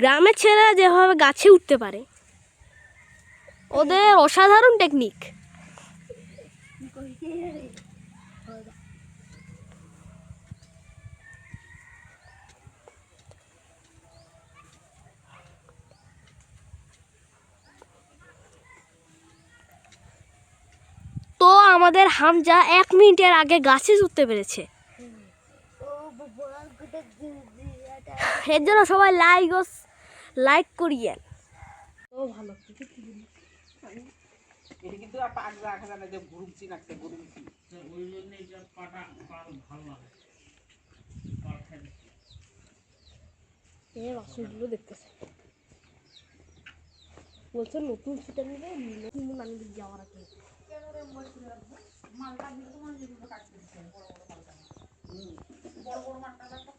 গ্রামের ছেলেরা যেভাবে গাছে উঠতে পারে, ওদের অসাধারণ টেকনিক। তো আমাদের হামজা 1 মিনিটের আগে গাছে উঠতে পেরেছে। এর জন্য সবাই লাইক করিয়েন। ভালো কিন্তু পাক রাখা যায় না, যে গুরুমচি নাকছে গুরুমচি ওই জন্য এটা পাটা ভালো লাগে। বাসনগুলো দেখতেছে, বলছে নতুন ছুটে নিবে, নতুন আমি যাওয়ার আগে মালটা বড় বড় মালটা